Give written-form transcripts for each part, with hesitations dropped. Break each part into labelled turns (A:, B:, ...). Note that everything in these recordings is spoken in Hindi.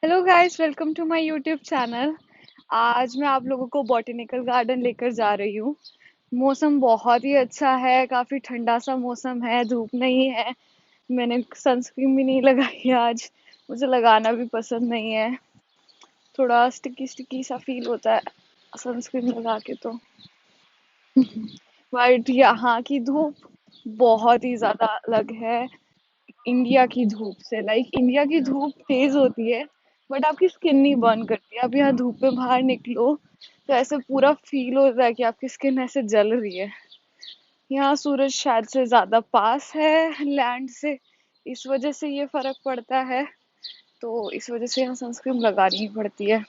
A: Hello guys, welcome to my YouTube channel. आज मैं आप लोगों को बॉटेनिकल गार्डन लेकर जा रही हूँ। मौसम बहुत ही अच्छा है, काफी ठंडा सा मौसम है, धूप नहीं है। मैंने सनस्क्रीन भी नहीं लगाई है आज। मुझे लगाना भी पसंद नहीं है। थोड़ा स्टिकी स्टिकी सा फील होता है सनस्क्रीन लगा के तो। बट यहाँ की धूप बहुत ही ज्यादा अलग है इंडिया की धूप से। इंडिया की धूप तेज होती है बट आपकी स्किन नहीं बर्न करती। आप यहाँ धूप में बाहर निकलो तो ऐसे पूरा फील होता है कि आपकी स्किन ऐसे जल रही है। यहाँ सूरज शायद से ज्यादा पास है लैंड से, इस वजह से ये फर्क पड़ता है। तो इस वजह से यहाँ सनस्क्रीन लगानी ही पड़ती है।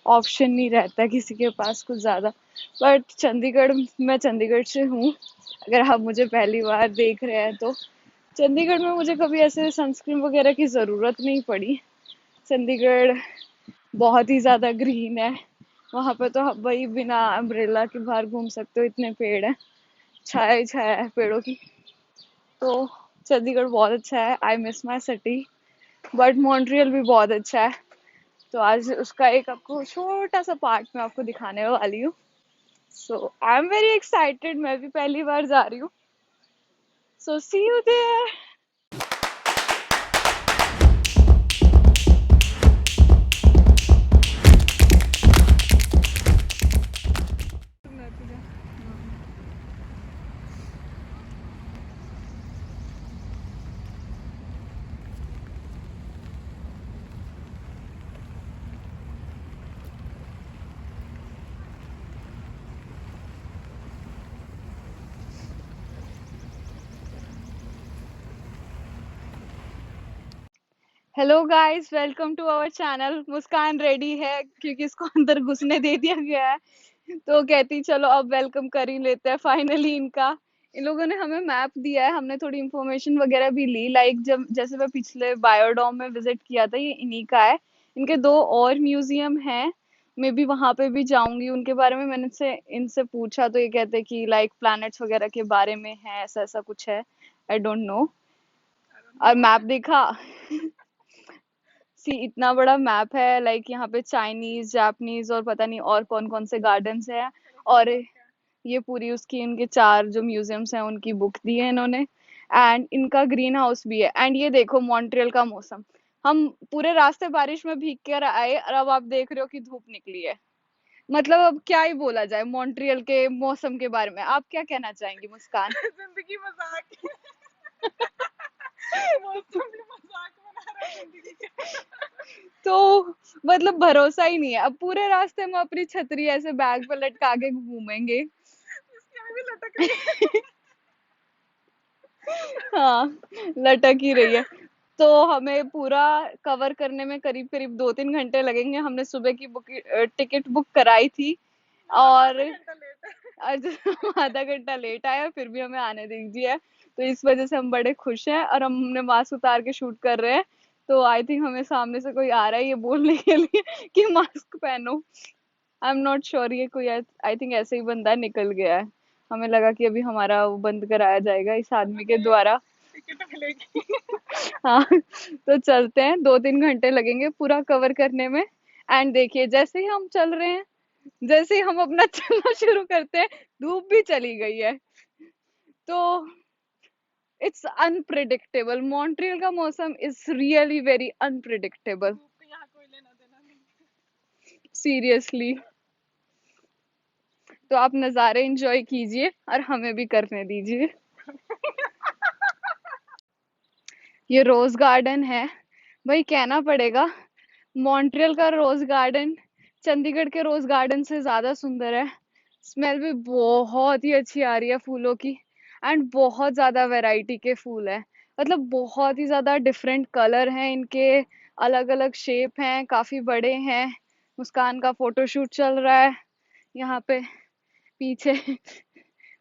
A: ऑप्शन नहीं रहता है किसी के पास कुछ ज्यादा। बट चंडीगढ़, मैं चंडीगढ़ से हूँ, अगर आप मुझे पहली बार देख रहे हैं तो। चंडीगढ़ में मुझे कभी ऐसे सनस्क्रीन वगैरह की ज़रूरत नहीं पड़ी। चंडीगढ़ बहुत ही ज़्यादा ग्रीन है। वहाँ पे तो आप भाई बिना अम्ब्रेला के बाहर घूम सकते हो, इतने पेड़ हैं, छाया ही छाया है पेड़ों की। तो चंडीगढ़ बहुत अच्छा है। I miss my city. But Montreal भी बहुत अच्छा है। तो आज उसका एक आपको छोटा सा पार्ट मैं आपको दिखाने वाली हूँ। So I am very excited, मैं भी पहली बार जा रही हूँ। So see you there. Hello guys, welcome to our channel. Muskan ready है क्योंकि इसको अंदर घुसने दे दिया गया है, तो कहती चलो अब वेलकम कर ही लेते हैं फाइनली इनका। इन लोगों ने हमें मैप दिया है, हमने थोड़ी इन्फॉर्मेशन वगैरह भी ली। जब जैसे मैं पिछले बायोडोम में विजिट किया था, ये इन्हीं का है। इनके दो और म्यूजियम हैं, मैं भी वहां पे भी जाऊंगी। उनके बारे में मैंने से इनसे पूछा तो ये कहते हैं कि प्लैनेट्स वगैरह के बारे में है, ऐसा ऐसा कुछ है। I don't know. और मैप देखा सी, इतना बड़ा मैप है। यहाँ पे चाइनीज, जापानीज और पता नहीं और कौन कौन से गार्डन्स हैं। और ये पूरी उसकी, इनके चार जो म्यूजियम्स हैं उनकी बुक दी है इन्होंने। एंड इनका ग्रीन हाउस भी है। एंड ये देखो मॉन्ट्रियल का मौसम। हम पूरे रास्ते बारिश में भीग कर आए और अब आप देख रहे हो कि धूप निकली है। मतलब अब क्या ही बोला जाए मॉन्ट्रियल के मौसम के बारे में। आप क्या कहना चाहेंगी मुस्कान?
B: जिंदगी मजाक है। मौसम भी मजाक बना रहा है जिंदगी का।
A: तो मतलब भरोसा ही नहीं है। अब पूरे रास्ते में अपनी छतरी ऐसे बैग पे लटका के घूमेंगे।
B: इसकी आगे लटक रही है।
A: हाँ, लटक ही रही है। तो हमें पूरा कवर करने में करीब करीब 2-3 घंटे लगेंगे। हमने सुबह की टिकट बुक कराई थी।
B: पर हम
A: और
B: आधा घंटा लेट है।
A: आज हम आधा घंटा लेट आया, फिर भी हमें आने दीजिए। तो इस वजह से हम बड़े खुश हैं और हमने मास्क उतार के शूट कर रहे हैं। तो आई थिंक हमें सामने से कोई आ रहा है ये बोलने के लिए कि मास्क पहनो। आई एम नॉट श्योर, ये कोई, आई थिंक ऐसे ही बंदा निकल गया है। हमें लगा कि अभी हमारा वो बंद कराया जाएगा इस आदमी के
B: हमें
A: द्वारा।
B: टिकट मिलेगी।
A: हाँ, तो चलते हैं। 2-3 घंटे लगेंगे पूरा कवर करने में। एंड देखिए, जैसे ही हम चल रहे हैं, जैसे ही हम अपना चलना शुरू करते हैं, धूप भी चली गई है। तो इट्स अनप्रिडिक्टेबल। मॉन्ट्रियल का मौसम इज रियली वेरी अनप्रिडिक्टेबल।
B: धूप का यहाँ कोई लेना देना नहीं।
A: सीरियसली। तो आप नज़ारे एंजॉय कीजिए और हमें भी करने दीजिए। ये रोज गार्डन है। भाई कहना पड़ेगा, मॉन्ट्रियल का रोज गार्डन चंडीगढ़ के रोज गार्डन से ज्यादा सुंदर है। स्मेल भी बहुत ही अच्छी आ रही है फूलों की। एंड बहुत ज्यादा वैरायटी के फूल है। मतलब बहुत ही ज्यादा डिफरेंट कलर हैं इनके, अलग अलग शेप हैं, काफी बड़े हैं। मुस्कान का फोटोशूट चल रहा है यहाँ पे पीछे।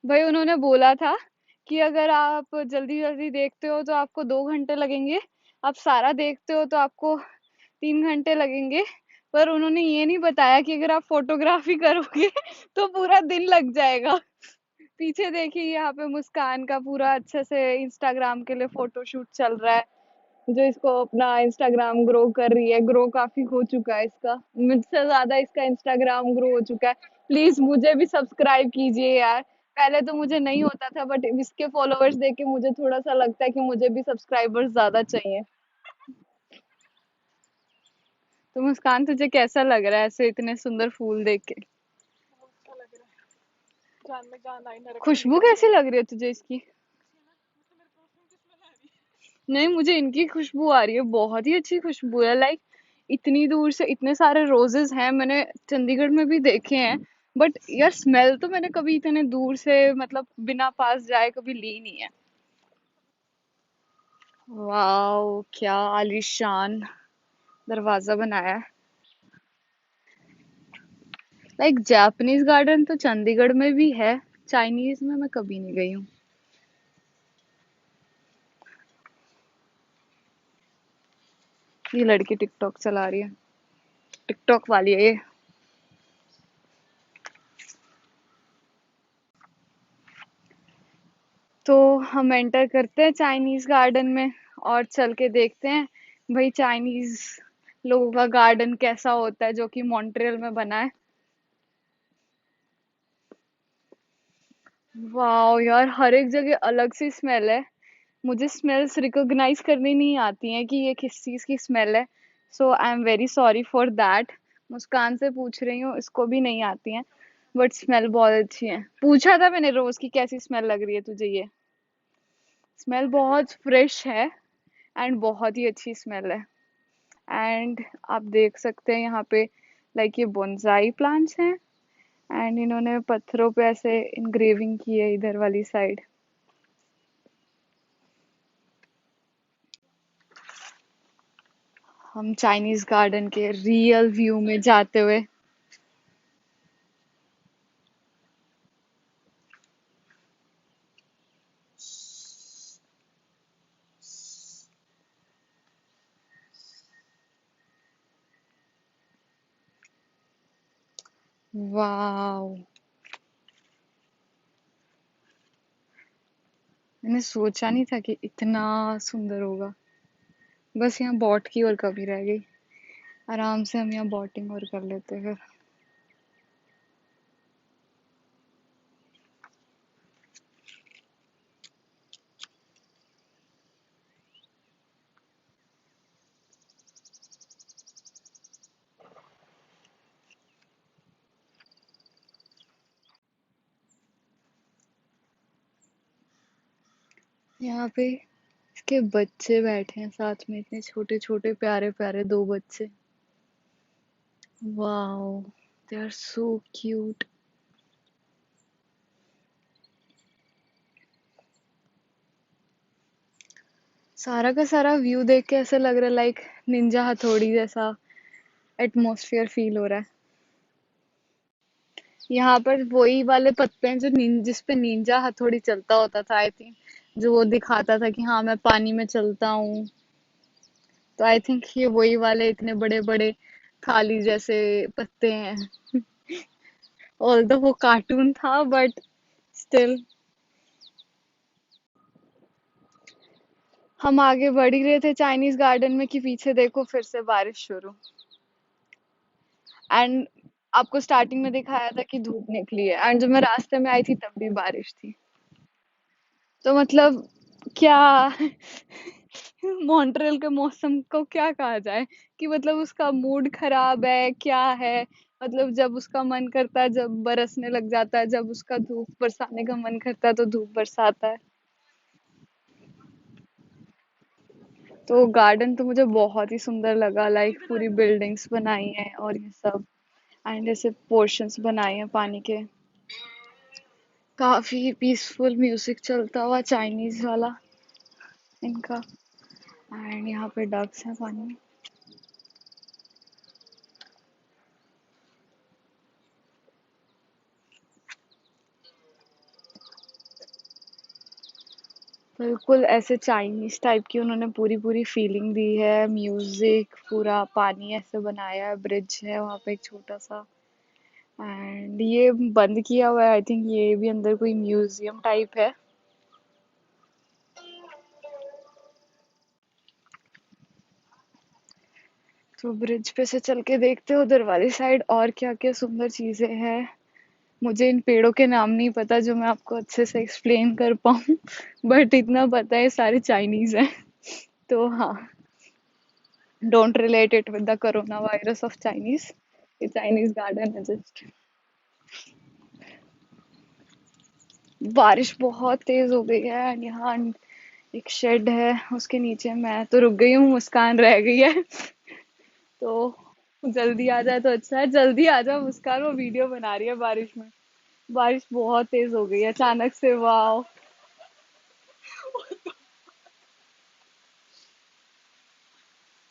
A: भाई उन्होंने बोला था कि अगर आप जल्दी जल्दी देखते हो तो आपको 2 घंटे लगेंगे, आप सारा देखते हो तो आपको 3 घंटे लगेंगे। पर उन्होंने ये नहीं बताया कि अगर आप फोटोग्राफी करोगे तो पूरा दिन लग जाएगा। पीछे देखिए, यहाँ पे मुस्कान का पूरा अच्छे से इंस्टाग्राम के लिए फोटोशूट चल रहा है। जो इसको अपना इंस्टाग्राम ग्रो कर रही है, ग्रो काफी हो चुका है इसका, मुझसे ज्यादा इसका इंस्टाग्राम ग्रो हो चुका है। प्लीज मुझे भी सब्सक्राइब कीजिए यार। पहले तो मुझे नहीं होता था, बट इसके फॉलोअर्स देख के मुझे थोड़ा सा लगता है कि मुझे भी सब्सक्राइबर्स ज्यादा चाहिए। तो मुस्कान, तुझे कैसा लग रहा है ऐसे इतने सुंदर फूल देख के?
B: बहुत अच्छा लग रहा है। जान में जान आई ना रखी
A: खुशबू
B: निकल
A: कैसी
B: गई।
A: लग रही है तुझे इसकी?
B: अच्छी है ना, मतलब मेरे परफ्यूम की स्मेल आ रही है।
A: नहीं, मुझे इनकी खुशबू आ रही है, बहुत ही अच्छी खुशबू है। लाइक इतनी दूर से इतने सारे रोजेस हैं, मैंने चंडीगढ़ में भी देखे हैं, बट यार स्मेल तो मैंने कभी इतने दूर से, मतलब बिना पास जाए कभी ली नहीं है। वाओ, क्या आलीशान दरवाजा बनाया है। लाइक जापानीज गार्डन तो चंडीगढ़ में भी है, चाइनीज में मैं कभी नहीं गई हूँ। ये लड़की टिकटॉक चला रही है, टिकटॉक वाली है ये। तो हम एंटर करते हैं चाइनीज गार्डन में और चल के देखते हैं भाई चाइनीज लोगों का गार्डन कैसा होता है, जो कि मॉन्ट्रियल में बना है। वाह यार, हर एक जगह अलग सी स्मेल है। मुझे स्मेल्स रिकॉग्नाइज करनी नहीं आती हैं कि ये किस चीज की स्मेल है। So I am very sorry for that. Muskan से पूछ रही हूँ, इसको भी नहीं आती हैं, बट स्मेल बहुत अच्छी है। पूछा था मैंने रोज की कैसी स्मेल लग रही है तुझे ये। स्मेल बहुत फ्रेश है एंड बहुत ही अच्छी स्मेल है। एंड आप देख सकते हैं यहाँ पे, लाइक ये बोनसाई प्लांट्स हैं, एंड इन्होंने पत्थरों पे ऐसे इंग्रेविंग की है इधर वाली साइड। हम चाइनीज गार्डन के रियल व्यू में जाते हुए। वाओ, मैंने सोचा नहीं था कि इतना सुंदर होगा। बस यहाँ बोट की और कमी रह गई। आराम से हम यहाँ बोटिंग और कर लेते हैं। यहाँ पे इसके बच्चे बैठे हैं साथ में, इतने छोटे छोटे प्यारे प्यारे दो बच्चे। Wow, they are so cute. सारा का सारा व्यू देख के ऐसा लग रहा है लाइक निंजा हथौड़ी जैसा एटमॉस्फेयर फील हो रहा है। यहाँ पर वही वाले पत्ते हैं जो जिस पे निंजा हथौड़ी चलता होता था, आई थिंक। जो वो दिखाता था कि हाँ मैं पानी में चलता हूँ। तो आई थिंक ये वही वाले इतने बड़े बड़े थाली जैसे पत्ते हैं। ऑल्दो वो कार्टून था, बट स्टिल। हम आगे बढ़ ही रहे थे चाइनीज गार्डन में कि पीछे देखो फिर से बारिश शुरू। एंड आपको स्टार्टिंग में दिखाया था कि धूप निकली है, एंड जब मैं रास्ते में आई थी तब भी बारिश थी। तो मतलब क्या मॉन्ट्रियल के मौसम को क्या कहा जाए, कि मतलब उसका मूड खराब है क्या है। मतलब जब उसका मन करता है जब बरसने लग जाता है, जब उसका धूप बरसाने का मन करता है तो धूप बरसाता है। तो गार्डन तो मुझे बहुत ही सुंदर लगा, लाइक पूरी बिल्डिंग्स बनाई हैं और ये सब, एंड ऐसे पोर्शंस बनाए हैं पानी के। काफी पीसफुल म्यूजिक चलता हुआ चाइनीज वाला इनका। एंड यहाँ पे डक्स हैं पानी में। बिल्कुल ऐसे चाइनीज टाइप की उन्होंने पूरी पूरी फीलिंग दी है, म्यूजिक पूरा, पानी ऐसे बनाया है, ब्रिज है वहाँ पे एक छोटा सा। एंड ये बंद किया हुआ है, आई थिंक ये भी अंदर कोई म्यूजियम टाइप है। तो ब्रिज पे से चल के देखते हैं उधर वाली साइड और क्या क्या सुंदर चीजें हैं। मुझे इन पेड़ों के नाम नहीं पता जो मैं आपको अच्छे से एक्सप्लेन कर पाऊँ बट इतना पता है सारे चाइनीज हैं। तो हाँ, don't relate it with the corona virus of Chinese. ये चाइनीज गार्डन है जस्ट। बारिश बहुत तेज हो गई है and यहाँ एक शेड है, उसके नीचे मैं तो रुक गई हूँ, मुस्कान रह गई है। तो जल्दी आ जाए तो अच्छा है, जल्दी आ जाओ मुस्कान, वो वीडियो बना रही है बारिश में। बारिश बहुत तेज हो गई है अचानक से, वाह।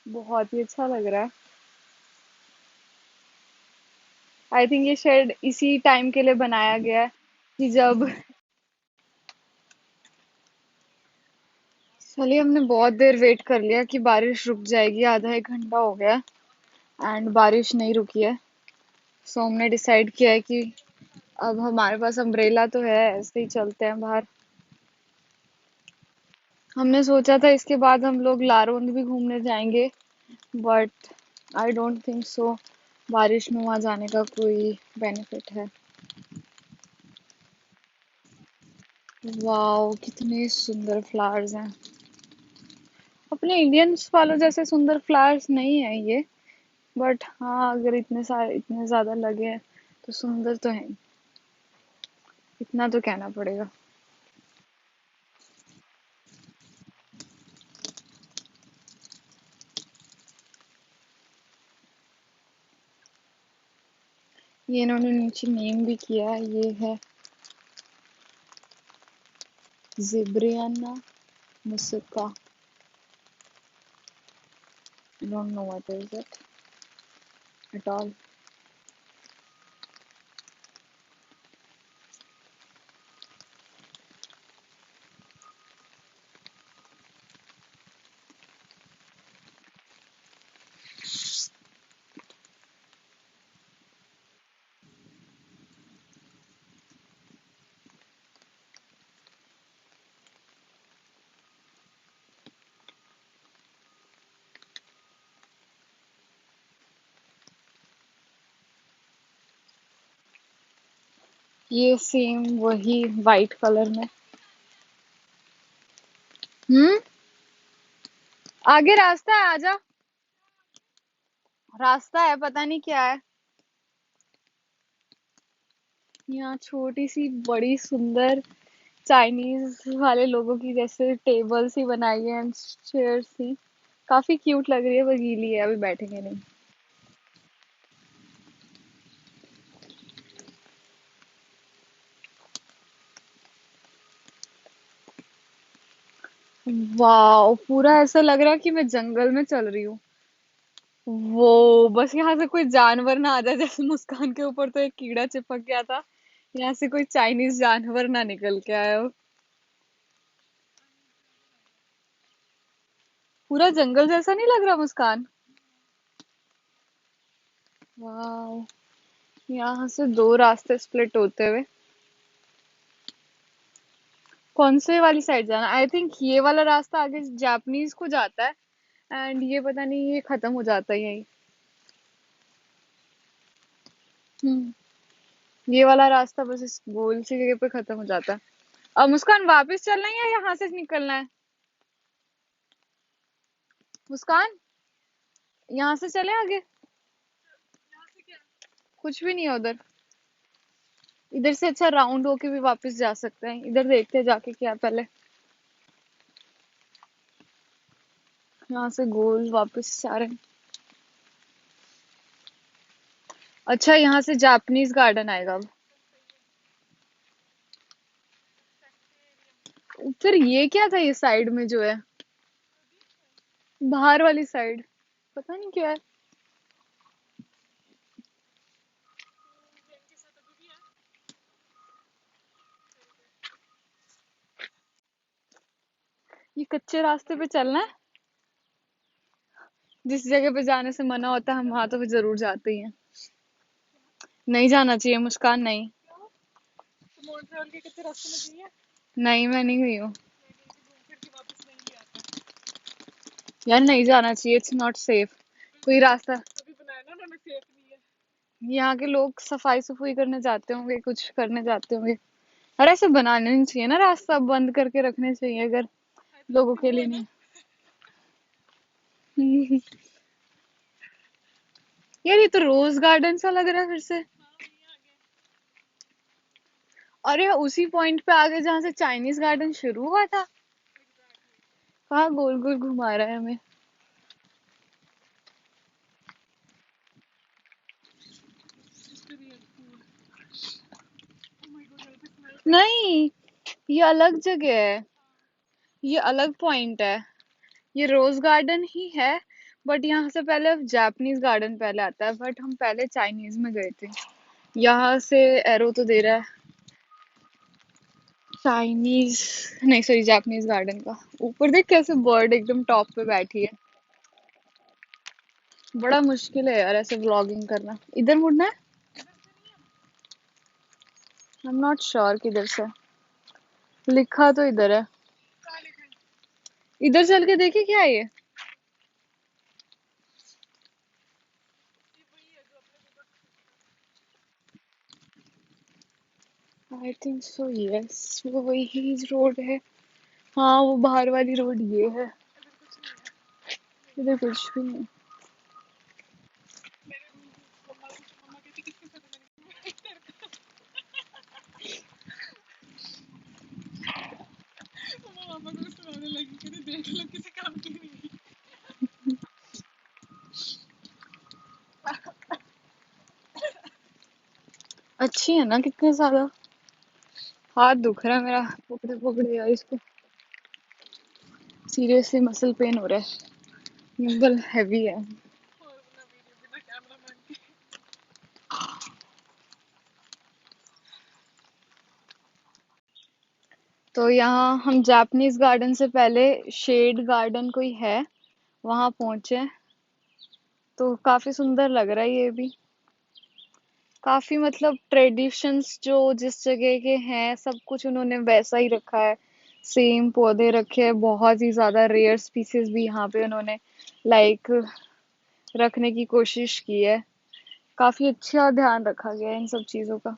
A: बहुत ही अच्छा लग रहा है। आई थिंक ये शेड इसी टाइम के लिए बनाया गया है कि जब, चलिए हमने बहुत देर वेट कर लिया कि बारिश रुक जाएगी, आधा एक घंटा हो गया एंड बारिश नहीं रुकी है। सो हमने डिसाइड किया है कि अब हमारे पास अम्ब्रेला तो है, ऐसे ही चलते हैं बाहर। हमने सोचा था इसके बाद हम लोग लारोन भी घूमने जाएंगे but I don't think so, बारिश में वहां जाने का कोई बेनिफिट है। वाओ कितने सुंदर फ्लावर्स हैं। अपने इंडियंस वालों जैसे सुंदर फ्लावर्स नहीं है ये, बट हाँ अगर इतने सारे इतने ज्यादा लगे हैं तो सुंदर तो है, इतना तो कहना पड़ेगा। ये इन्होंने नीचे नेम भी किया है, ये है जिब्रियाना मुस्का। I don't know what is it at all. ये सेम वही वाइट कलर में। हम्म, आगे रास्ता है, आजा। रास्ता है, पता नहीं क्या है। यहाँ छोटी सी बड़ी सुंदर चाइनीज वाले लोगों की जैसे टेबल सी बनाई है एंड चेयर सी, काफी क्यूट लग रही है, वो गीली है अभी बैठेंगे नहीं। वाह, पूरा ऐसा लग रहा है कि मैं जंगल में चल रही हूँ। वो बस यहाँ से कोई जानवर ना आ जाए, जैसे मुस्कान के ऊपर तो एक कीड़ा चिपक गया था, यहाँ से कोई चाइनीज जानवर ना निकल के आया हो। पूरा जंगल जैसा नहीं लग रहा मुस्कान? वाह, यहाँ से दो रास्ते स्प्लिट होते हुए। कौन से वाली साइड जाना? आई थिंक ये वाला रास्ता आगे जापानीज को जाता है एंड ये पता नहीं ये खत्म हो जाता है यही। हम्म, ये वाला रास्ता बस इस गोल सी जगह पे खत्म हो जाता है। अब मुस्कान वापस चलना है या यहाँ से निकलना है? मुस्कान, यहाँ से चले आगे? कुछ भी नहीं है उधर। इधर से अच्छा राउंड होके भी वापस जा सकते हैं, इधर देखते हैं जाके क्या है पहले। यहाँ से गोल वापस जा रहे हैं। अच्छा, यहाँ से जापानीज गार्डन आएगा अब। फिर ये क्या था ये साइड में जो है, बाहर वाली साइड, पता नहीं क्या है। ये कच्चे रास्ते पे चलना है, जिस जगह पे जाने से मना होता है हम वहां तो जरूर जाते ही हैं। नहीं जाना चाहिए मुस्कान, नहीं।
B: तो मॉन्ट्रियल के कितने रास्ते में गई है?
A: नहीं, मैं नहीं हुई हूँ।
B: मैं गई थी, घूम फिर के वापस नहीं भी आता।
A: यार नहीं जाना चाहिए, इट्स नॉट सेफ। कोई रास्ता।
B: अभी बनाया ना उन्होंने, सेफ नहीं है।
A: यहाँ के लोग सफाई सफाई करने जाते होंगे, कुछ करने जाते होंगे। और ऐसे बनाने नहीं चाहिए ना, रास्ता बंद करके रखने चाहिए अगर
B: आई थिंक
A: लोगों के
B: टू
A: लिए
B: है ना।
A: नहीं। यार ये तो रोज गार्डन सा लग रहा है फिर से।
B: हाँ वही आगे।
A: अरे उसी पॉइंट पे आगे जहाँ से चाइनीज गार्डन शुरू हुआ था।
B: एग्जैक्टली।
A: कहाँ गोल गोल घुमा रहा है हमें।
B: Real food. Oh my God, यहाँ पे स्मेल कर।
A: नहीं, ये अलग जगह है, ये अलग पॉइंट है। ये रोज गार्डन ही है, बट यहाँ से पहले जापानीज गार्डन पहले आता है, बट हम पहले चाइनीज में गए थे। यहाँ से एरो तो दे रहा है चाइनीज, नहीं सॉरी जापानीज गार्डन का। ऊपर देख कैसे बर्ड एकदम टॉप पे बैठी है। बड़ा मुश्किल है यार ऐसे व्लॉगिंग करना। इधर मुड़ना है।
B: इधर से नहीं है।
A: आई एम नॉट श्योर किधर से। लिखा तो इधर है।
B: कहाँ लिखा है?
A: इधर चल के देखिए क्या है ये।
B: ये वही है जो अपने को बस।
A: आई थिंक सो यस, वो वही रोड है। हाँ वो बाहर वाली रोड ये है।
B: इधर कुछ नहीं है।
A: इधर कुछ भी नहीं।
B: मेरे मम्मा कुछ, मम्मा कहती किसके साथ है? मैंने कहा, मम्मा को सुनाने लगी, कहती देख लो किसी काम की नहीं।
A: अच्छी है ना कितने ज्यादा। हाथ दुख रहा है मेरा पकड़े पकड़े यार इसको। सीरियसली मसल पेन हो रहा है, गिम्बल हैवी है।
B: और बना वीडियो बिना कैमरा मैन के।
A: तो यहाँ हम जापानीज गार्डन से पहले शेड गार्डन कोई है, वहां पहुंचे। तो काफी सुंदर लग रहा है ये भी। काफी मतलब ट्रेडिशंस जो जिस जगह के हैं सब कुछ उन्होंने वैसा ही रखा है। सेम पौधे रखे हैं, बहुत ही ज्यादा रेयर स्पीसीज भी यहाँ पे उन्होंने लाइक रखने की कोशिश की है। काफी अच्छा ध्यान रखा गया है इन सब चीजों का।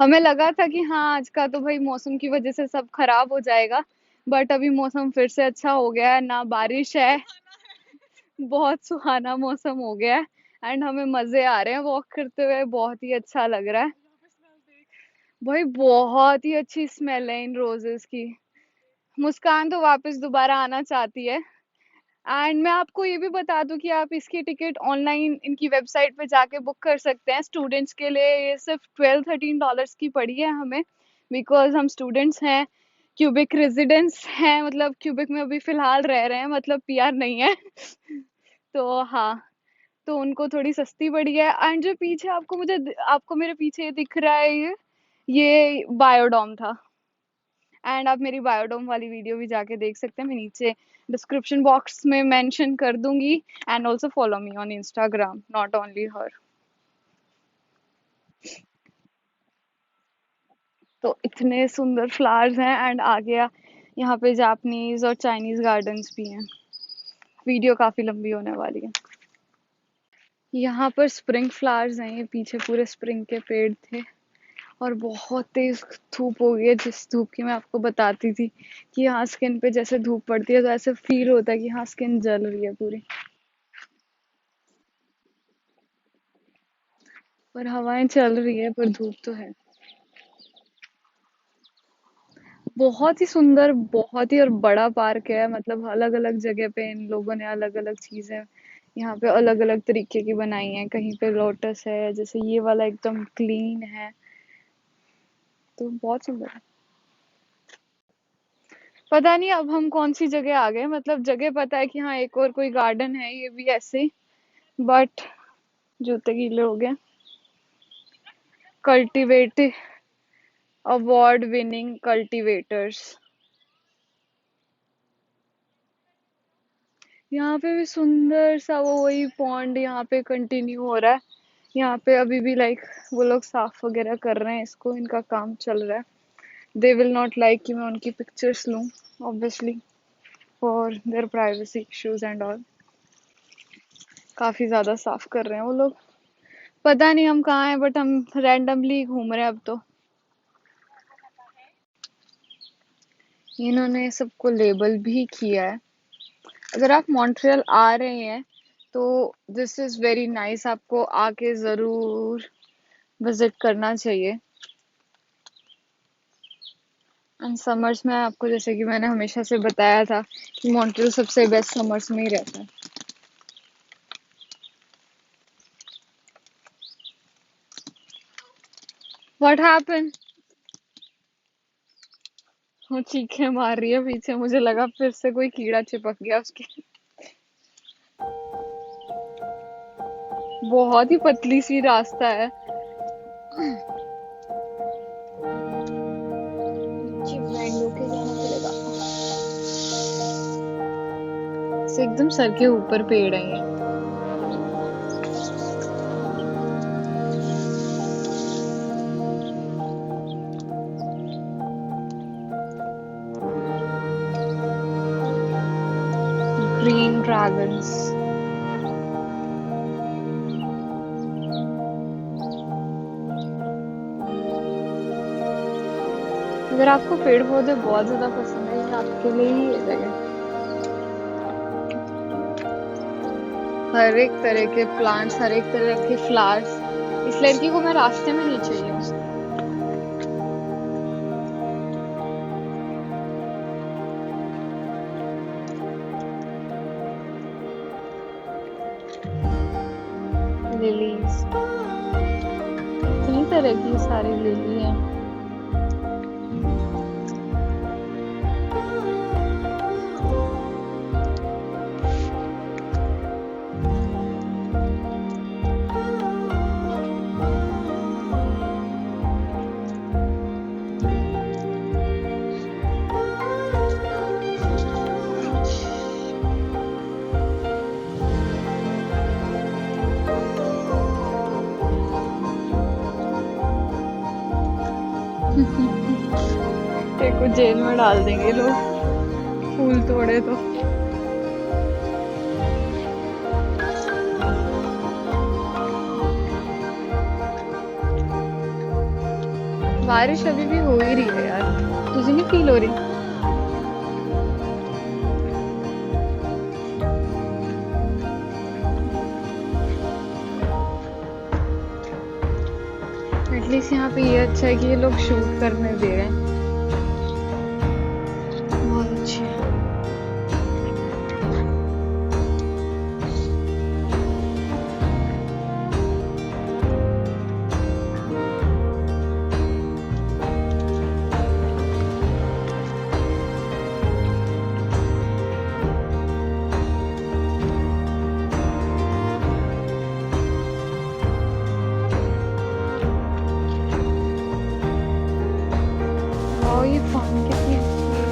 A: हमें लगा था कि हाँ आज का तो भाई मौसम की वजह से सब खराब हो जाएगा, बट अभी मौसम फिर से अच्छा हो गया है, ना बारिश है।
B: सुहाना है।
A: बहुत सुहाना मौसम हो गया है। एंड हमें मजे आ रहे हैं वॉक करते हुए, बहुत ही अच्छा लग रहा है।
B: यहाँ पे स्मेल देख।
A: भाई बहुत ही अच्छी स्मेल है इन रोजेस की। मुस्कान तो वापस दोबारा आना चाहती है। एंड मैं आपको ये भी बता दूं कि आप इसकी टिकट ऑनलाइन इनकी वेबसाइट पे जाके बुक कर सकते हैं। स्टूडेंट्स के लिए ये सिर्फ $12-13 की पड़ी है हमें, बिकॉज हम स्टूडेंट्स हैं, क्यूबिक रेजिडेंट्स हैं, मतलब क्यूबिक में अभी फिलहाल रह रहे हैं, मतलब पीआर नहीं है। तो हाँ, तो उनको थोड़ी सस्ती पड़ी है। एंड जो पीछे आपको मेरे पीछे दिख रहा है ये बायोडोम था। एंड आप मेरी बायोडोम वाली वीडियो भी जाके देख सकते हैं, मैं नीचे डिस्क्रिप्शन बॉक्स में मेंशन कर दूंगी। And also follow me on Instagram, not only her. तो इतने सुंदर फ्लावर्स हैं एंड आ गया यहाँ पे जापानीज और चाइनीज गार्डन्स भी हैं। वीडियो काफी लंबी होने वाली है। यहाँ पर स्प्रिंग फ्लावर्स हैं, ये पीछे पूरे स्प्रिंग के पेड़ थे। और बहुत तेज धूप हो गई है, जिस धूप की मैं आपको बताती थी कि यहाँ स्किन पे जैसे धूप पड़ती है तो ऐसे फील होता है कि हाँ स्किन जल रही है पूरी। पर हवाएं चल रही है पर धूप तो है। बहुत ही सुंदर, बहुत ही और बड़ा पार्क है, मतलब अलग अलग जगह पे इन लोगों ने अलग अलग चीजें यहाँ पे अलग अलग तरीके की बनाई हैं। कहीं पे लोटस है, जैसे ये वाला एकदम क्लीन है। तो बहुत सुंदर है। पता नहीं अब हम कौन सी जगह आ गए, मतलब जगह पता है कि हाँ एक और कोई गार्डन है ये भी ऐसे, बट जूते गीले हो गए। Cultivate, award winning cultivators. यहाँ पे भी सुंदर सा वो वही पॉन्ड यहाँ पे कंटिन्यू हो रहा है। यहाँ पे अभी भी लाइक वो लोग साफ वगैरह कर रहे हैं इसको, इनका काम चल रहा है। दे विल नॉट लाइक कि मैं उनकी पिक्चर्स लूं, obviously for their privacy issues and all. काफी ज्यादा साफ कर रहे हैं वो लोग। पता नहीं हम कहाँ हैं, बट हम रैंडमली घूम रहे हैं अब तो। इन्होंने सबको लेबल भी किया है। अगर आप मॉन्ट्रियल आ रहे हैं तो दिस इज वेरी नाइस, आपको आके जरूर विजिट करना चाहिए। एंड समर्स में आपको, जैसे कि मैंने हमेशा से बताया था, कि मॉन्ट्रियल सबसे बेस्ट समर्स में ही रहता है। What happen? वो चीखें मार रही है पीछे, मुझे लगा फिर से कोई कीड़ा चिपक गया उसके। बहुत ही पतली सी रास्ता है। नीचे ब्लाइंड होके जाना पड़ेगा। से एकदम सर के ऊपर पेड़ है ये। Green dragons. अगर आपको पेड़ पौधे बहुत ज्यादा पसंद है, ये आपके लिए ही है जगह। हर एक तरह के प्लांट्स, हर एक तरह के फ्लावर्स। इस लड़की को मैं रास्ते में नहीं चाहिए हूँ। लिलीज, इतनी तरह की सारी लिली है। तेरे को जेल में डाल देंगे लोग, फूल तोड़े तो। बारिश अभी भी हो ही रही है यार, तुझे नहीं फील हो रही? एटलीस्ट यहाँ पे ये अच्छा है कि ये लोग शूट करने दे रहे हैं। बहुत अच्छी है। वाह, ये फन कितनी अच्छी है।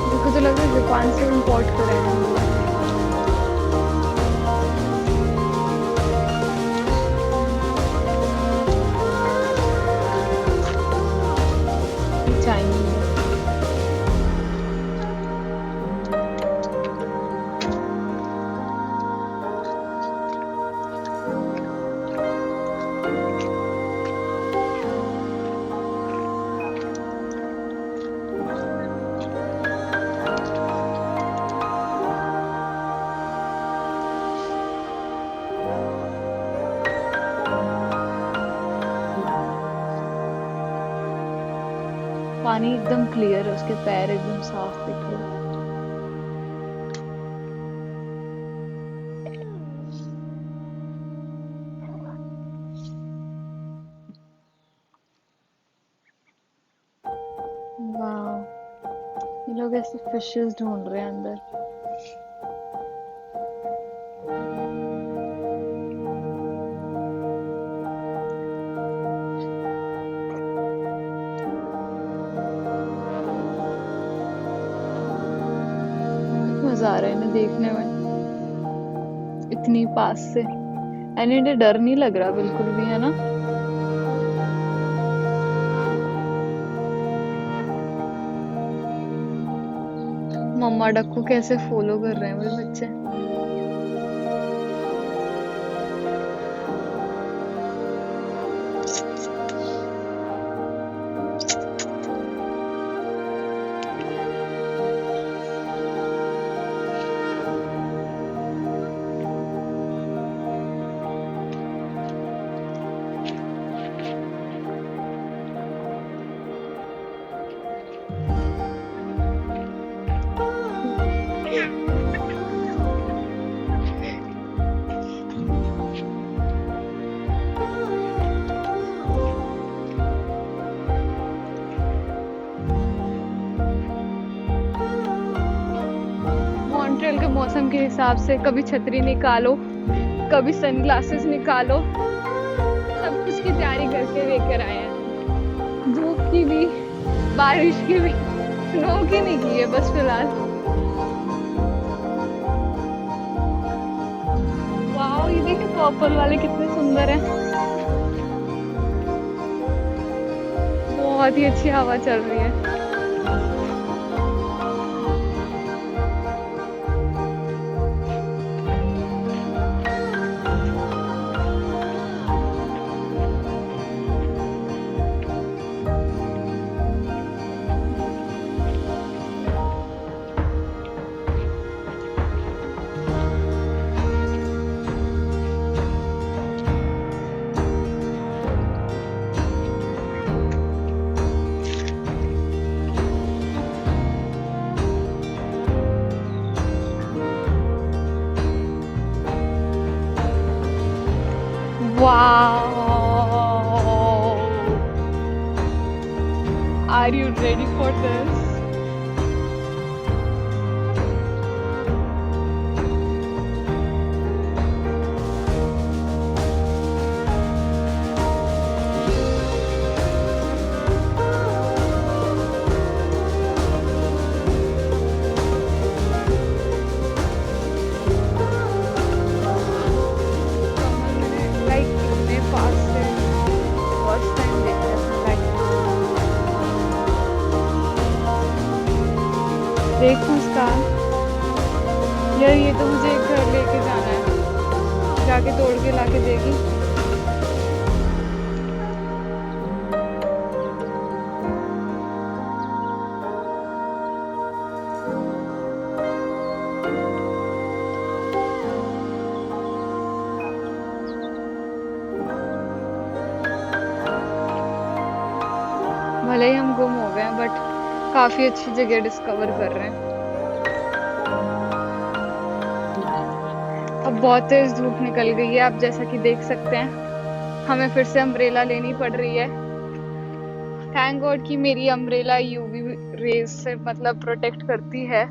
A: मेरे को तो लग रहा है जापान से इम्पोर्ट करे हैं। चाइनीज है। पानी एकदम क्लियर है, उसके पैर एकदम साफ दिख रहे हैं। वाह, ये लोग ऐसे फिशेस ढूंढ रहे हैं अंदर। बहुत मजा आ रहा है इन्हें देखने में। इतनी पास से। एंड इन्हें डर नहीं लग रहा बिल्कुल भी, है ना? मम्मा डक को कैसे फॉलो कर रहे हैं भाई बच्चे। मॉन्ट्रियल के मौसम के हिसाब से कभी छतरी निकालो, कभी सनग्लासेस निकालो, सब कुछ की तैयारी करके लेकर आए हैं। धूप की भी, बारिश की भी, स्नो की नहीं की है बस फिलहाल। वाओ, ये देखिए पर्पल वाले कितने सुंदर हैं। बहुत ही अच्छी हवा चल रही है। Wow! Are you ready for this? Like इतने पास से फर्स्ट टाइम देख रहे हैं। लाइक देख मुस्कान, यार ये तो मुझे एक घर लेके जाना है, जाके तोड़ के लाके देगी। भले ही हम गुम हो गए हैं बट काफी अच्छी जगह डिस्कवर कर रहे हैं। अब बहुत तेज धूप निकल गई है, आप जैसा कि देख सकते हैं। हमें फिर से अम्ब्रेला लेनी पड़ रही है। थैंक गॉड कि मेरी अम्ब्रेला यूवी रेज से मतलब प्रोटेक्ट करती है,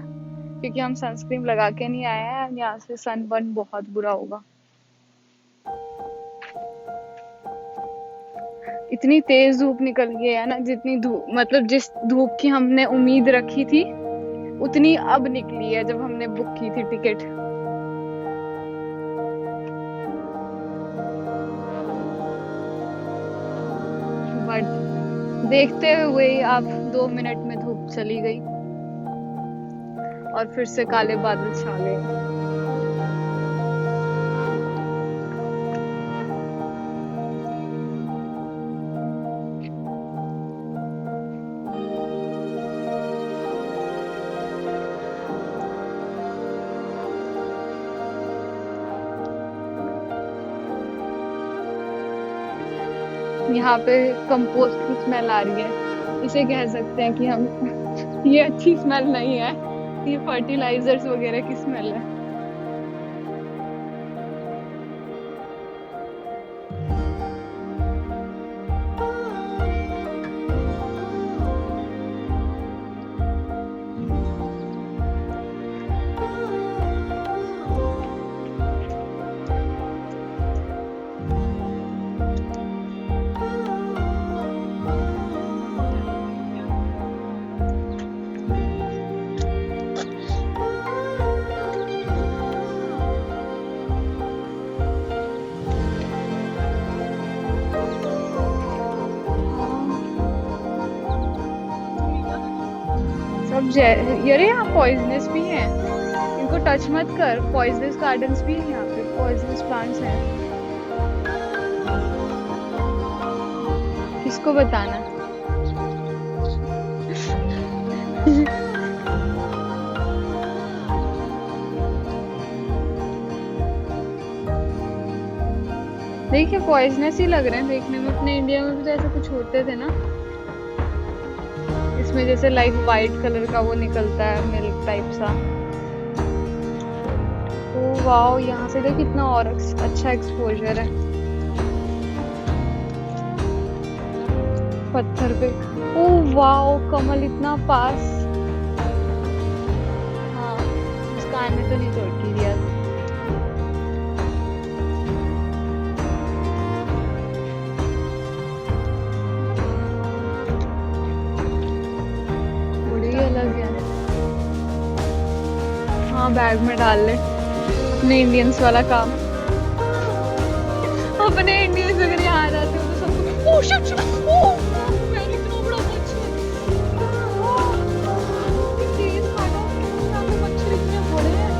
A: क्योंकि हम सनस्क्रीन लगा के नहीं आए हैं। यहाँ से सनबर्न बहुत बुरा होगा। इतनी तेज धूप निकल गई है ना, जितनी धूप मतलब जिस धूप की हमने उम्मीद रखी थी उतनी अब निकली है जब हमने बुक की थी टिकट। बट देखते हुए आप 2 मिनट में धूप चली गई और फिर से काले बादल छा गए। यहाँ पे कंपोस्ट की स्मेल आ रही है। इसे कह सकते हैं कि हम ये अच्छी स्मेल नहीं है, ये फर्टिलाइजर्स वगैरह की स्मेल है। अरे यहाँ पॉइजनस भी है, इनको टच मत कर। पॉइजनस गार्डन्स भी है यहाँ पे, पॉइजनस प्लांट्स हैं। किसको बताना? देखिए पॉइजनस ही लग रहे हैं देखने में। अपने इंडिया में भी तो ऐसे कुछ होते थे ना, इसमें जैसे लाइक वाइट कलर का वो निकलता है, मिल्क टाइप सा। ओ वाओ, यहाँ से देख कितना और अच्छा एक्सपोजर है पत्थर पे। ओ वाओ, कमल इतना पास। हाँ, मुस्कान ने तो नहीं तोड़ के दिया। बड़ी अलग है। हाँ, बैग में डाल ले, अपने इंडियंस वाला काम। अपने इंडियंस अगर यहाँ आ जाते हो तो सबको ओह शिट, ओह मैंने इतना बड़ा मच्छर, तेज काटा। यहाँ पे मच्छर इतने बड़े हैं।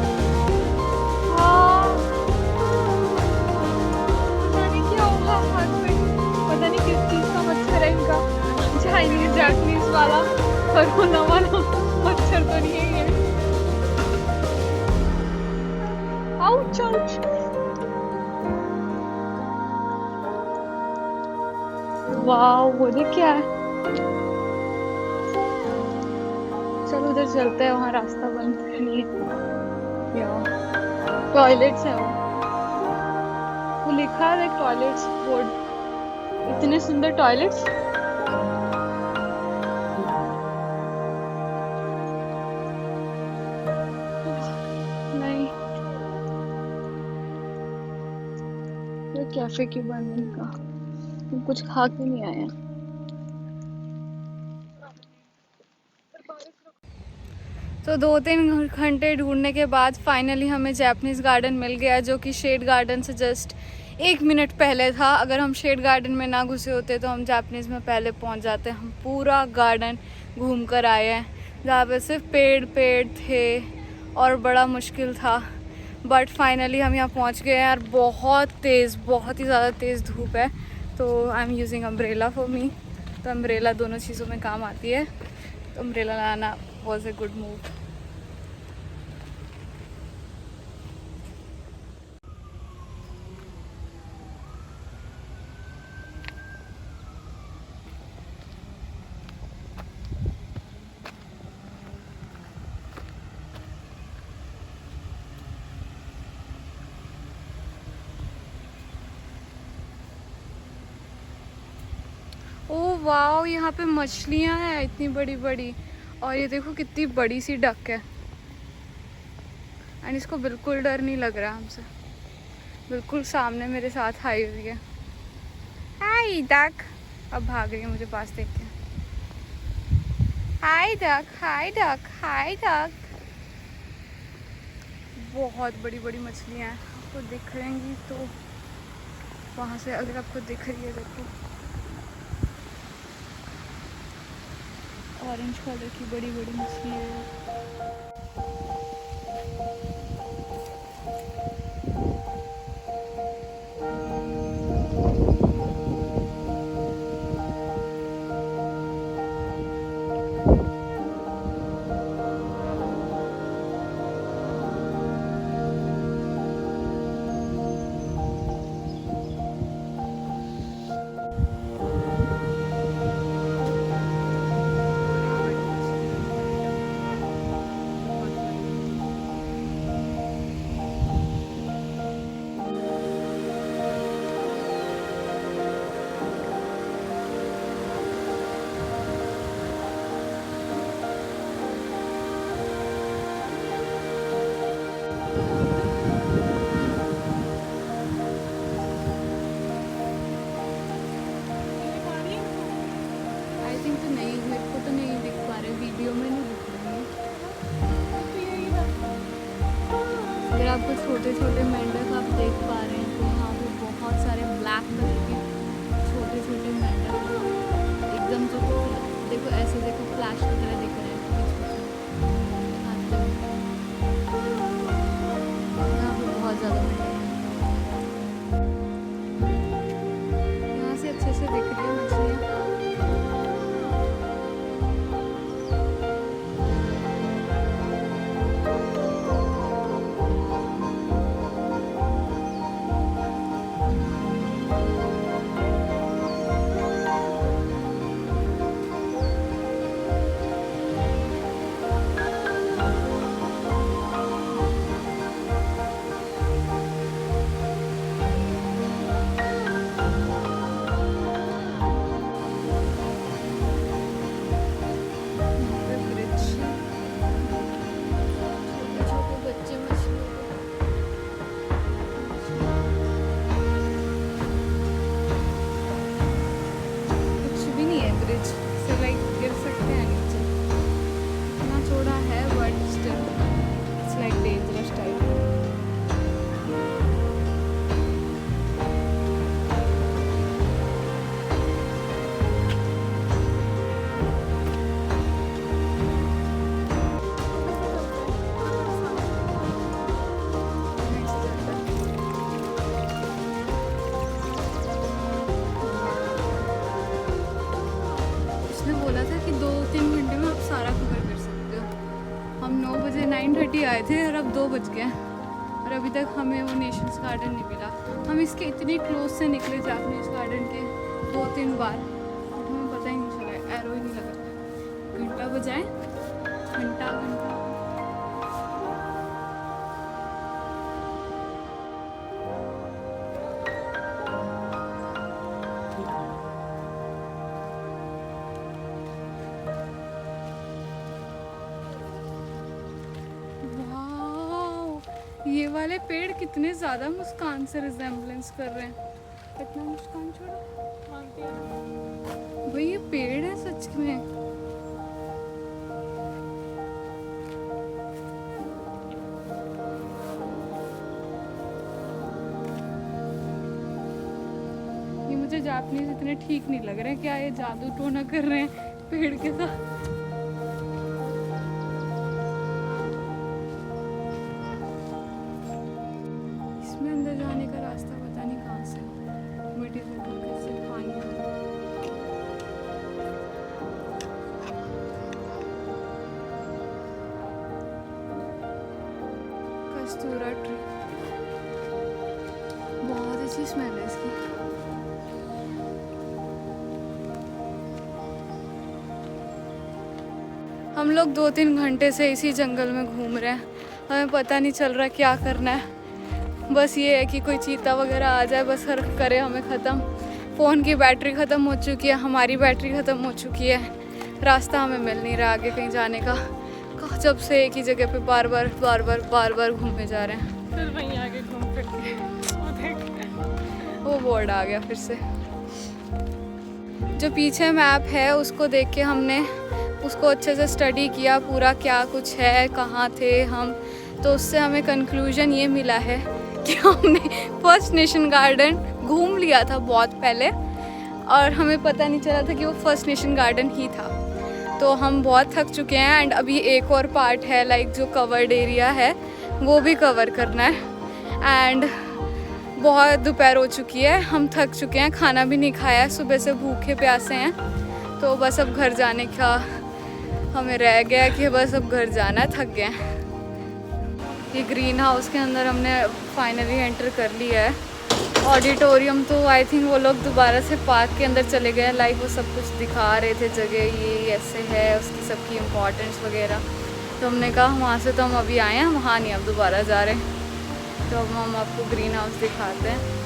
A: हाँ, पता नहीं क्या होगा हाथ में, पता नहीं किस चीज का मच्छर है इनका। चाइनीज जापानीज वाला कोरोना वाला मच्छर तो नहीं है ये। Ouch ouch. वाओ, वो देख क्या है। चल उधर चलते हैं, वहाँ रास्ता बंद नहीं है। टॉयलेट्स है वो लिखा है देख, टॉयलेट्स बोर्ड। इतने सुंदर टॉयलेट्स। नहीं, ये कैफे क्यों बंद है इनका? तुम कुछ खा के नहीं आए? तो 2-3 घंटे ढूंढने के बाद फाइनली हमें जापानीज गार्डन मिल गया, जो कि शेड गार्डन से जस्ट 1 मिनट पहले था। अगर हम शेड गार्डन में ना घुसे होते तो हम जापानीज में पहले पहुंच जाते। हम पूरा गार्डन घूम कर आए हैं, जहाँ पे सिर्फ पेड़ पेड़ थे और बड़ा मुश्किल था। बट फाइनली हम यहाँ पहुँच गए हैं। यार बहुत तेज़, बहुत ही ज़्यादा तेज़ धूप है, तो I am using umbrella for me. तो अम्ब्रेला दोनों चीज़ों में काम आती है, तो अम्ब्रेला लाना was a good move. Oh wow, यहाँ पे मछलियाँ हैं इतनी बड़ी बड़ी। और ये देखो कितनी बड़ी सी डक है, एंड इसको बिल्कुल डर नहीं लग रहा हमसे। बिल्कुल सामने मेरे साथ आई हुई है। हाय डक, अब भाग रही है मुझे पास देख के। हाय डक, हाय डक, हाय डक। बहुत बड़ी बड़ी मछलियाँ हैं, आपको दिख रहेंगी तो वहाँ से अगर आपको दिख रही है देखो, ऑरेंज कलर की बड़ी बड़ी मछलियाँ हैं। ज़्यादा महंगा है। यहाँ से अच्छे से दिख रही है मछलियाँ। हम 9 बजे 9:30 आए थे और अब 2 बज गए और अभी तक हमें वो नेशंस गार्डन नहीं मिला। हम इसके इतनी क्लोज से निकले जापनीज गार्डन के 2-3 बार, हमें पता ही नहीं चला, एरो ही नहीं लगा। घंटा बजाए, घंटा घंटा। ये वाले पेड़ कितने ज़्यादा मुस्कान से रिजेम्बलेंस कर रहे हैं। कितना मुस्कान छोड़ो भाई, ये पेड़ है सच में। ये मुझे जापानीज इतने ठीक नहीं लग रहे हैं। क्या ये जादू टोना कर रहे हैं पेड़ के साथ? अंदर जाने का रास्ता पता नहीं कहाँ से, मिट्टी से पानी। कस्तूरा ट्री, बहुत अच्छी स्मेल है इसकी। हम लोग 2-3 घंटे से इसी जंगल में घूम रहे हैं, हमें पता नहीं चल रहा क्या करना है। बस ये है कि कोई चीता वगैरह आ जाए, बस हर करे हमें ख़त्म। फ़ोन की बैटरी ख़त्म हो चुकी है, हमारी बैटरी ख़त्म हो चुकी है, रास्ता हमें मिल नहीं रहा आगे कहीं जाने का। जब से एक ही जगह पे बार बार घूमे जा रहे हैं।
B: फिर वहीं आगे घूम फिर के
A: वो बोर्ड आ गया फिर से। जो पीछे मैप है उसको देख के हमने उसको अच्छे से स्टडी किया, पूरा क्या कुछ है, कहाँ थे हम। तो उससे हमें कंक्लूजन ये मिला है कि हमने फर्स्ट नेशन गार्डन घूम लिया था बहुत पहले और हमें पता नहीं चला था कि वो फर्स्ट नेशन गार्डन ही था। तो हम बहुत थक चुके हैं एंड अभी एक और पार्ट है, लाइक जो कवर्ड एरिया है वो भी कवर करना है। एंड बहुत दोपहर हो चुकी है, हम थक चुके हैं, खाना भी नहीं खाया है, सुबह से भूखे प्यासे हैं। तो बस अब घर जाने का हमें रह गया कि बस अब घर जाना है, थक गए हैं। ये ग्रीन हाउस के अंदर हमने फाइनली एंटर कर लिया है। ऑडिटोरियम तो आई थिंक वो लोग दोबारा से पार्क के अंदर चले गए, लाइक वो सब कुछ दिखा रहे थे जगह, ये ऐसे है, उसकी सबकी इम्पोर्टेंस वगैरह। तो हमने कहा वहाँ से तो हम अभी आए हैं, वहाँ नहीं अब दोबारा जा रहे हैं। तो अब हम आपको ग्रीन हाउस दिखाते हैं।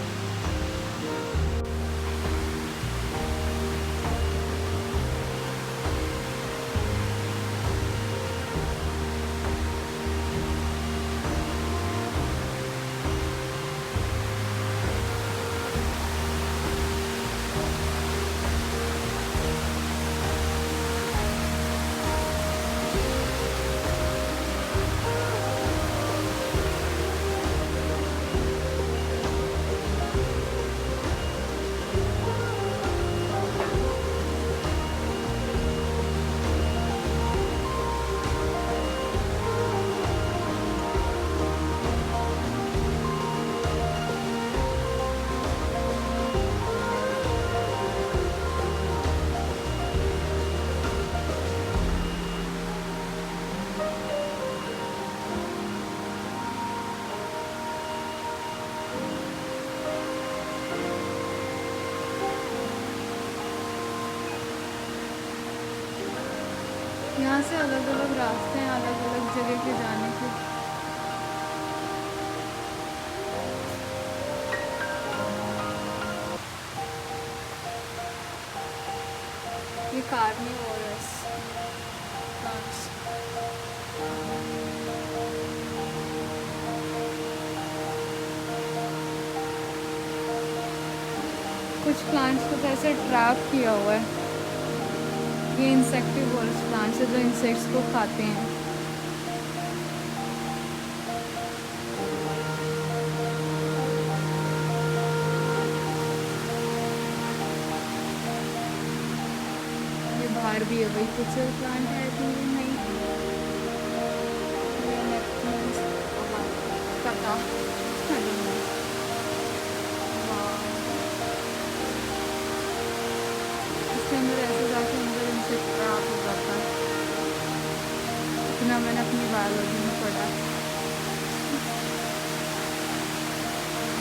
A: यहाँ से अलग अलग रास्ते हैं अलग अलग जगह के जाने के। ये कार्निवोरस प्लांट्स। कुछ प्लांट्स को तो ऐसे ट्रैप किया हुआ है। ये इंसेक्टिवोरस प्लांट्स है जो इंसेक्ट्स को खाते हैं। ये बाहर भी है वही कुछ प्लांट है कि नहीं। ये नेपथ्यून्स पता I don't know। वाह, इसके अंदर ऐसे जाके अंदर इंसेक्ट ट्रैप हो जाता है। इतना मैंने अपनी बायोलॉजी में पढ़ा।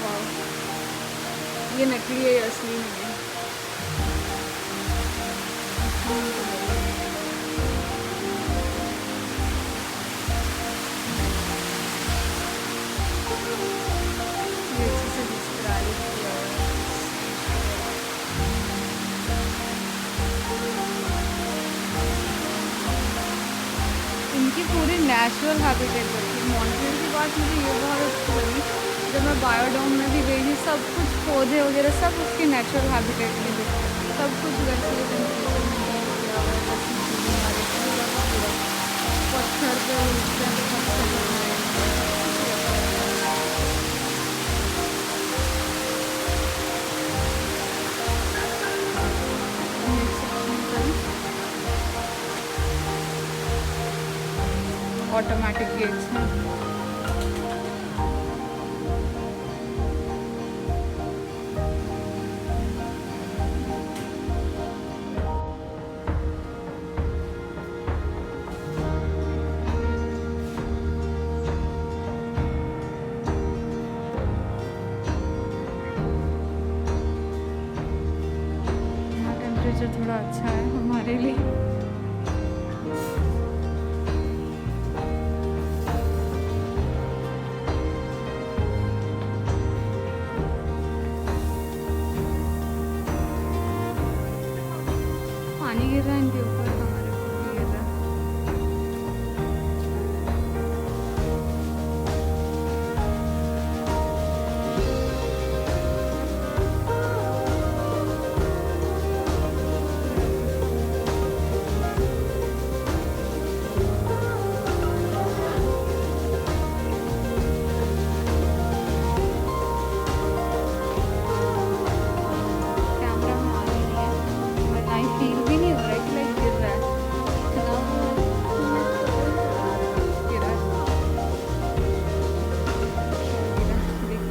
A: वाह, ये नकली है ये असली नहीं है। ये अच्छे से डिस्क्राइब किया हुआ है। इनकी पूरी नेचुरल हैबिटेट होती है। मॉन्ट्रियल की बात मुझे ये बहुत अच्छी लगी, जब मैं बायोडोम में भी गई थी, सब कुछ पौधे वगैरह सब उसके नेचुरल हैबिटेट में थे। सब कुछ वैसे ही टेम्परेचर मेंटेन किया हुआ है, जैसे कि हमारे पूरा पत्थर पे उगते हैं, पत्थर पे बनाए हुए हैं। ऑटोमेटिक गेट्स हैं। यहाँ टेम्परेचर थोड़ा अच्छा है हमारे लिए। पानी गिर रहा है इनके ऊपर, हमारे ऊपर भी गिर रहा है। कैमरा में आ नहीं है और ना ही फील भी नहीं हो रहा है कि लाइक गिर रहा है। इतना गिरा है। गिरा देख,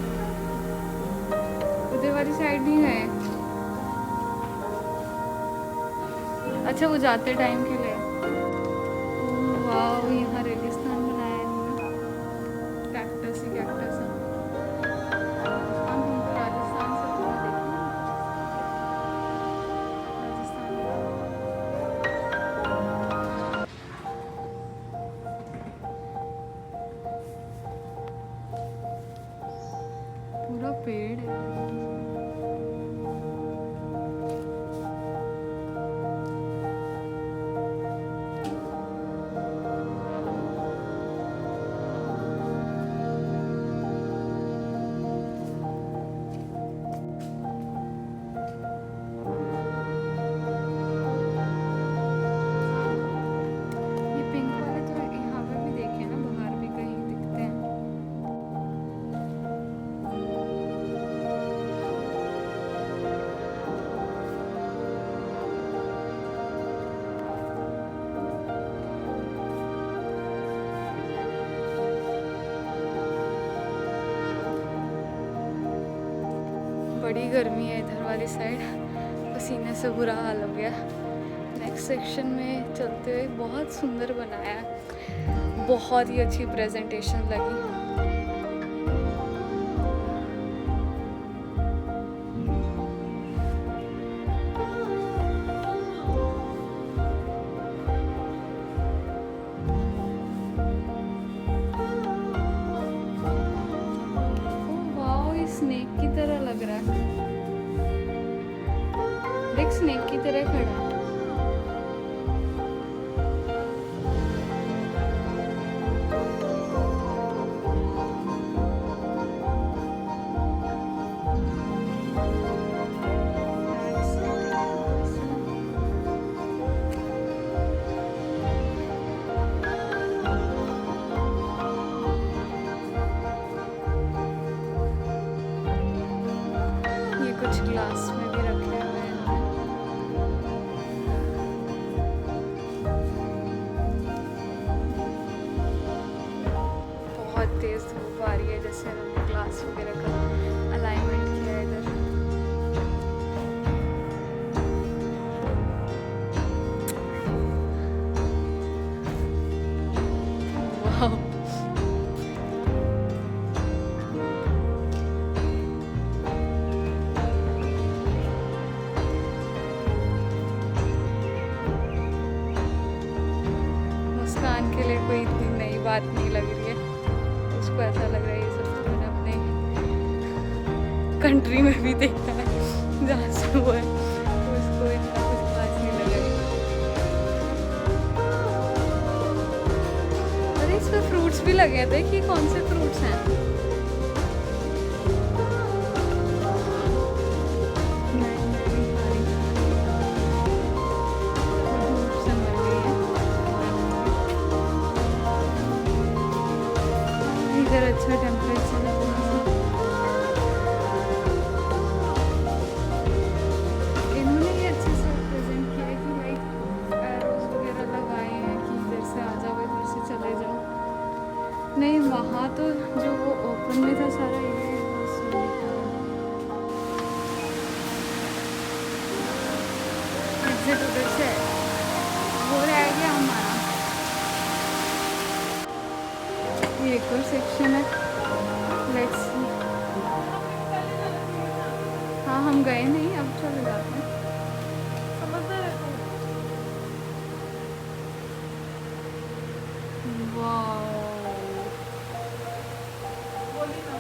A: उधर वाली साइड नहीं है। अच्छा वो जाते टाइम के लिए। ओह वाह, यहाँ रेगिस्तान बनाया है इन्होंने। कैक्टस ही कैक्टस है। हम हमको राजस्थान से पूरा देखना है। राजस्थान में पूरा पेड़ है। ये पिंक वाले तो यहाँ पर भी देखे ना, बाहर भी कहीं दिखते हैं। बड़ी गर्मी है इधर वाली साइड, पसीने से बुरा हाल हो गया। नेक्स्ट सेक्शन में चलते हुए बहुत सुंदर बनाया है, बहुत ही अच्छी प्रेजेंटेशन लगी। स्नेक की तरह लग रहा है। देख स्नेक की तरह खड़ा है। ये कुछ ग्लास में भी रखे हुए हैं। बहुत तेज धूप आ रही है, जैसे उन्होंने ग्लास वगैरह का अलाइनमेंट किया है इधर। वाह, मुस्कान के लिए कोई इतनी नई बात नहीं लग रही है। उसको ऐसा लग रहा है ये सब तो मैंने अपने कंट्री में भी देखा है जहाँ से हुआ है, तो उसको इतना कुछ खास नहीं लगा। अरे इसमें फ्रूट्स भी लगे हैं, देखिए कौन से फ्रूट्स हैं। मैं नहीं खा रही, वो धूप से मर गई है। इधर अच्छा टेम्परेचर है थोड़ा सा। इन्होंने ये अच्छे से प्रेजेंट किया है कि लाइक एरोज वगैरह लगाए हैं कि इधर से आ जाओ, इधर से चले जाओ। नहीं, वहाँ तो जो वो ओपन में था सारा, ये बस एग्जिट उधर से है। वो रह गया हमारा। ये एक और सेक्शन है। Let's see. हाँ, हम गए नहीं, अब चले जाते हैं।
B: समझदार है तू।
A: वाओ,
B: बोली ना।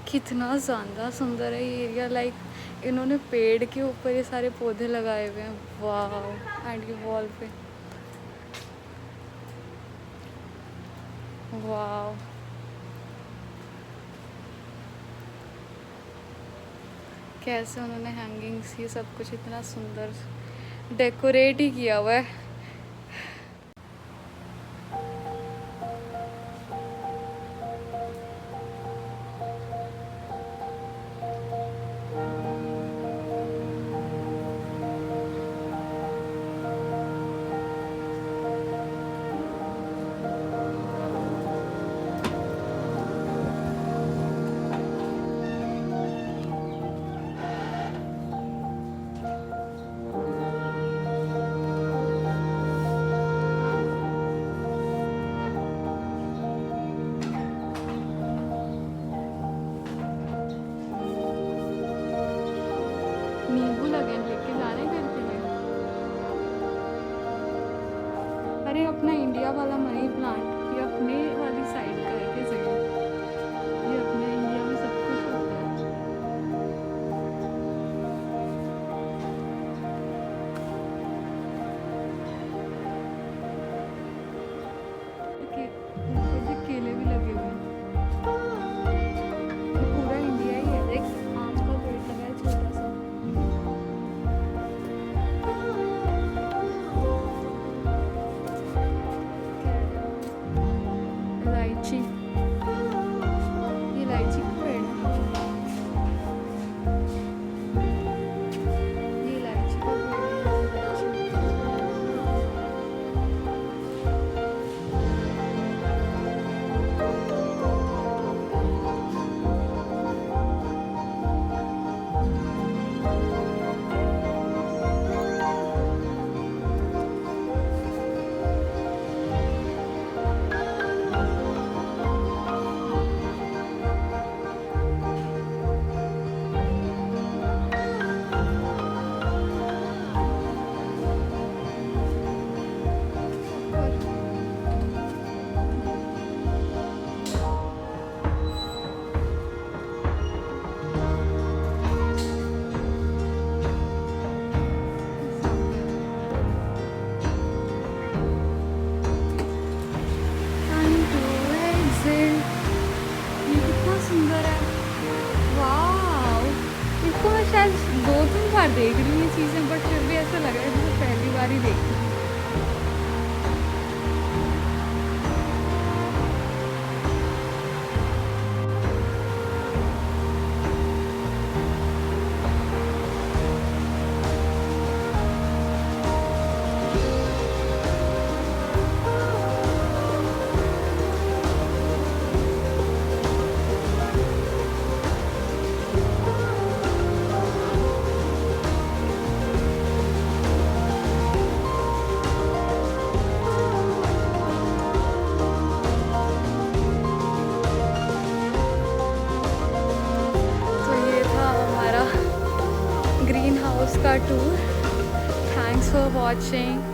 A: कितना ज़्यादा सुंदर है ये एरिया। लाइक इन्होंने पेड़ के ऊपर ये सारे पौधे लगाए हुए हैं। वाह, एंड ये वॉल पे, वाह। कैसे उन्होंने हैंगिंग्स, ये सब कुछ इतना सुंदर डेकोरेट ही किया हुआ है। नींबू लगे हैं, लेके जाने घर के लिए। अरे अपना इंडिया वाला मनी प्लांट, ये अपने वाली साइड का है क्या जगह? ये अपने इंडिया में सब कुछ होता है। ऊपर भी केले भी लगे हुए हैं। ये पूरा इंडिया ही है। देख, आम का पेड़ लगा है छोटा सा। इलायची, बार देख रही हूँ ये चीज़ें, बट फिर भी ऐसा लग रहा है जैसे पहली बार ही देख रही हूँ। तो ये था हमारा ग्रीन हाउस का टूर। Thanks for watching.